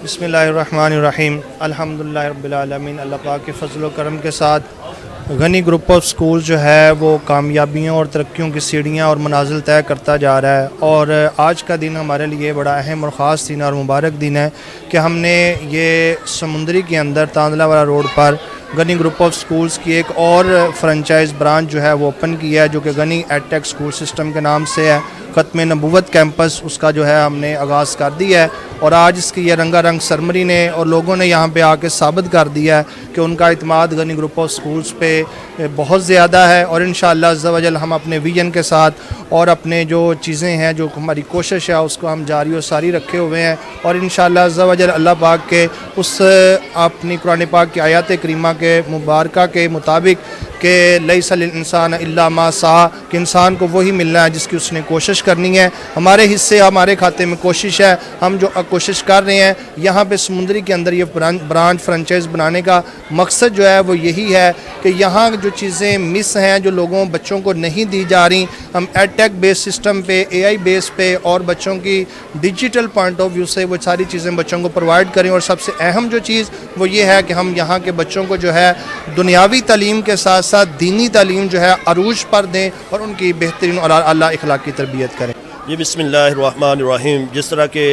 बिस्मिल्लाहिर्रहमानिर्रहीम अल्हम्दुलिल्लाह रब्बिल आलमीन। अल्लाह पाक के फजल व करम के साथ गनी ग्रुप ऑफ स्कूल जो है वो कामयाबियों और तरक्कियों की सीढ़ियाँ और मनाजिल तय करता जा रहा है। और आज का दिन हमारे लिए बड़ा अहम और ख़ास दिन और मुबारक दिन है कि हमने ये समुंदरी के अंदर तांदला वाला रोड पर गनी ग्रुप ऑफ स्कूल्स की एक और फ्रेंचाइज़ ब्रांच जो है वो ओपन की है, जो कि गनी एडटेक स्कूल सिस्टम के नाम से है। ख़त्म नबूवत कैंपस उसका जो है हमने आगाज़ कर दिया है और आज इसकी ये रंगारंग सरमरी ने और लोगों ने यहाँ पे आके साबित कर दिया है कि उनका इत्मीनान गनी ग्रुप ऑफ स्कूल्स पे बहुत ज़्यादा है। और इंशाअल्लाह अज़्ज़ा वजल हम अपने विजन के साथ और अपने जो चीज़ें हैं, जो हमारी कोशिश है, उसको हम जारी और सारी रखे हुए हैं। और इंशाअल्लाह अज़्ज़ा वजल अल्लाह पाक के उस अपनी कुरान पाक की आयत करीमा के मुबारका के मुताबिक कि लैसल इंसान इल्ला मा सा, कि इंसान को वही मिलना है जिसकी उसने कोशिश करनी है। हमारे हिस्से हमारे खाते में कोशिश है, हम जो कोशिश कर रहे हैं यहाँ पे समुंदरी के अंदर ये ब्रांच फ्रेंचाइज बनाने का मकसद जो है वो यही है कि यहाँ जो चीज़ें मिस हैं, जो लोगों बच्चों को नहीं दी जा रही, हम एडटेक बेस सिस्टम पे, AI बेस पे और बच्चों की डिजिटल पॉइंट ऑफ व्यू से वो सारी चीज़ें बच्चों को प्रोवाइड करें। और सबसे अहम जो चीज़ वो ये है कि हम यहाँ के बच्चों को जो है दुनियावी तालीम के साथ साथ दीनी तालीम जो है अरूज पर दें और उनकी बेहतरीन और आला अखलाक की तरबियत करें। जी बिस्मिल्लाहिर्रहमानिर्रहीम। जिस तरह के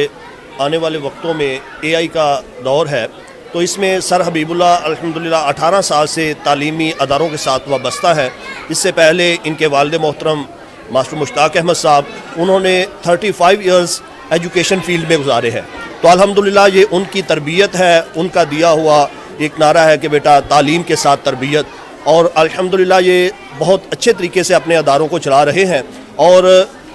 आने वाले वक्तों में AI का दौर है, तो इसमें सर हबीबुल्लाह अल्हम्दुलिल्लाह 18 साल से तालीमी अदारों के साथ वाबस्ता है। इससे पहले इनके वालिद मोहतरम मास्टर मुश्ताक अहमद साहब, उन्होंने 35 इयर्स एजुकेशन फील्ड में गुजारे हैं। तो अल्हम्दुलिल्लाह ये उनकी तरबियत है, उनका दिया हुआ एक नारा है कि बेटा तालीम के साथ तरबियत। और अल्हम्दुलिल्लाह ये बहुत अच्छे तरीके से अपने अदारों को चला रहे हैं। और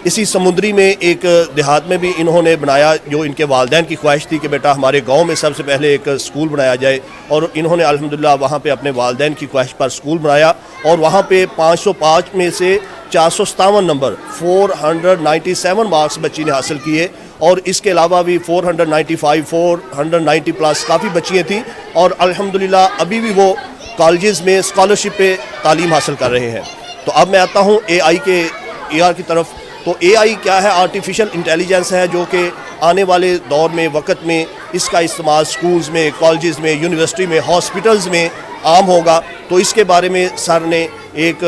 इसी समुंदरी में एक देहात में भी इन्होंने बनाया, जो इनके वालिदैन की ख्वाहिश थी कि बेटा हमारे गांव में सबसे पहले एक स्कूल बनाया जाए। और इन्होंने अल्हम्दुलिल्लाह वहाँ पे अपने वालिदैन की ख्वाहिश पर स्कूल बनाया और वहाँ पे 505 में से 457 नंबर 497 मार्क्स बच्ची ने हासिल किए। और इसके अलावा भी 495 490 प्लस काफ़ी बच्चियाँ थीं। और अल्हम्दुलिल्लाह अभी भी वो कॉलेजेस में स्कॉलरशिप पे तालीम हासिल कर रहे हैं। तो अब मैं आता हूँ AI के AR की तरफ। तो AI क्या है? आर्टिफिशियल इंटेलिजेंस है, जो कि आने वाले दौर में वक्त में इसका इस्तेमाल स्कूल्स में, कॉलेजेस में, यूनिवर्सिटी में, हॉस्पिटल्स में आम होगा। तो इसके बारे में सर ने एक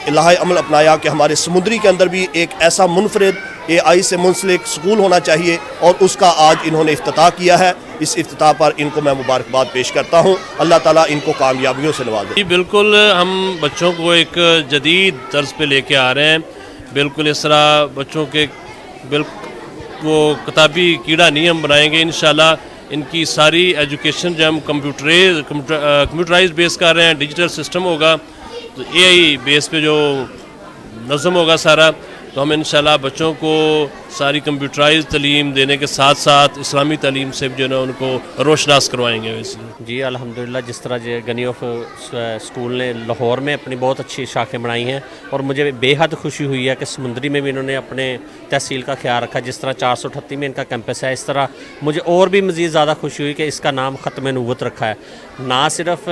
इलाही अमल अपनाया कि हमारे समुंदरी के अंदर भी एक ऐसा मुनफरिद AI से मुंसलिक स्कूल होना चाहिए, और उसका आज इन्होंने इफ्तिताह किया है। इस इफ्तिताह पर इनको मैं मुबारकबाद पेश करता हूँ। अल्लाह ताला इनको कामयाबियों से नवाजे। जी बिल्कुल, हम बच्चों को एक जदीद तर्ज पे लेके आ रहे हैं। बिल्कुल इस तरह बच्चों के वो किताबी कीड़ा नहीं हम बनाएंगे। इंशाल्लाह इनकी सारी एजुकेशन जो हम कंप्यूटराइज बेस कर रहे हैं, डिजिटल सिस्टम होगा, तो AI बेस पे जो नज़म होगा सारा, तो हम इंशाल्लाह बच्चों को सारी कंप्यूटराइज तालीम देने के साथ साथ इस्लामी तालीम से जो है ना उनको रोशनास करवाएंगे। वैसे जी अल्हम्दुलिल्लाह, जिस तरह जो गनी ऑफ स्कूल ने लाहौर में अपनी बहुत अच्छी शाखें बनाई हैं, और मुझे बेहद खुशी हुई है कि समुंदरी में भी इन्होंने अपने तहसील का ख्याल रखा। जिस तरह 438 में इनका कैंपस है, इस तरह मुझे और भी मज़ीद ज़्यादा खुशी हुई कि इसका नाम ख़त्म नबूवत रखा है। ना सिर्फ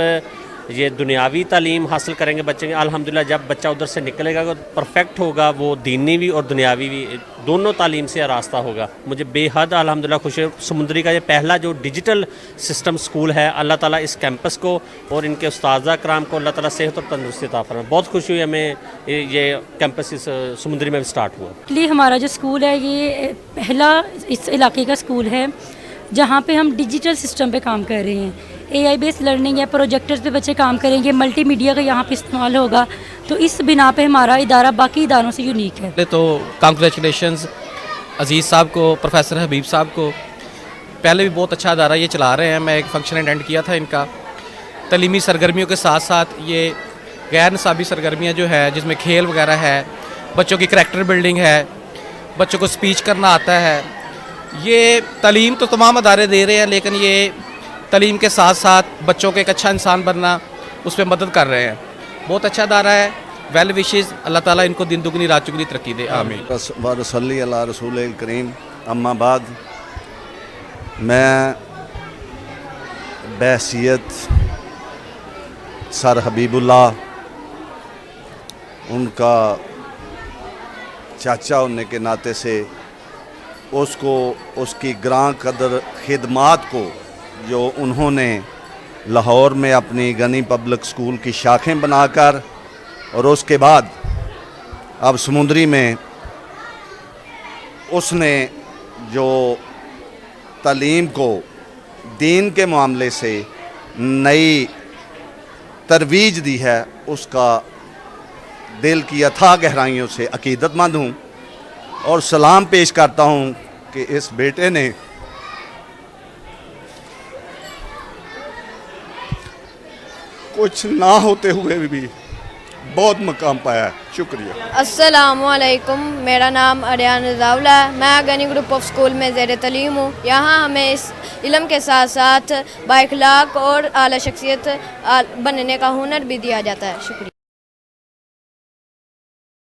ये दुनियावी तालीम हासिल करेंगे बच्चे, अल्हम्दुलिल्लाह जब बच्चा उधर से निकलेगा तो परफेक्ट होगा, वो दीनी भी और दुनियावी भी दोनों तालीम से आरास्ता होगा। मुझे बेहद अल्हम्दुलिल्लाह खुशी है। समुंदरी का ये पहला जो डिजिटल सिस्टम स्कूल है, अल्लाह ताला इस कैंपस को और इनके उस्ताज़ा कराम को अल्लाह ताला सेहत और तंदुरुस्ती अता फरमाए। बहुत खुशी हुई हमें ये कैंपस इस समुंदरी में स्टार्ट हुआ। हमारा जो स्कूल है ये पहला इस इलाके का स्कूल है जहाँ पे हम डिजिटल सिस्टम पे काम कर रहे हैं। AI बेस्ड लर्निंग है, प्रोजेक्टर्स पे बच्चे काम करेंगे, मल्टीमीडिया का यहाँ पे इस्तेमाल होगा। तो इस बिना पे हमारा इदारा बाकी इदारों से यूनिक है। तो कांग्रेचुलेशंस अजीज़ साहब को, प्रोफेसर हबीब साहब को। पहले भी बहुत अच्छा इदारा ये चला रहे हैं। मैं एक फंक्शन अटेंड किया था इनका। तलीमी सरगर्मियों के साथ साथ ये गैर निसाबी सरगर्मियाँ जो है, जिसमें खेल वगैरह है, बच्चों की करैक्टर बिल्डिंग है, बच्चों को स्पीच करना आता है। ये तालीम तो तमाम अदारे दे रहे हैं, लेकिन ये तालीम के साथ साथ बच्चों को एक अच्छा इंसान बनना, उस पर मदद कर रहे हैं। बहुत अच्छा अदारा है। वेल विशेज़, अल्लाह ताला इनको दिन दुगनी रात चुगनी तरक्की दे, आमीन। वसल्ली अला रसूल करीम। अम्मा बाद, मैं बहसियत सर हबीबुल्लाह, उनका चाचा होने के नाते से उसको उसकी ग्रां कदर खिदमात को जो उन्होंने लाहौर में अपनी गनी पब्लिक स्कूल की शाखें बनाकर और उसके बाद अब समुंदरी में उसने जो तालीम को दीन के मामले से नई तरवीज दी है, उसका दिल की अथाह गहराइयों से अकीदतमंद हूँ और सलाम पेश करता हूँ कि इस बेटे ने कुछ ना होते हुए भी बहुत मकाम पाया है। शुक्रिया। अस्सलामुअलैकुम, मेरा नाम अरियान रज़ाउल्ला है। मैं गनी ग्रुप ऑफ स्कूल में ज़ेर तलीम हूँ। यहाँ हमें इस इल्म के साथ साथ बाइखलाक और आला शख्सियत बनने का हुनर भी दिया जाता है। शुक्रिया।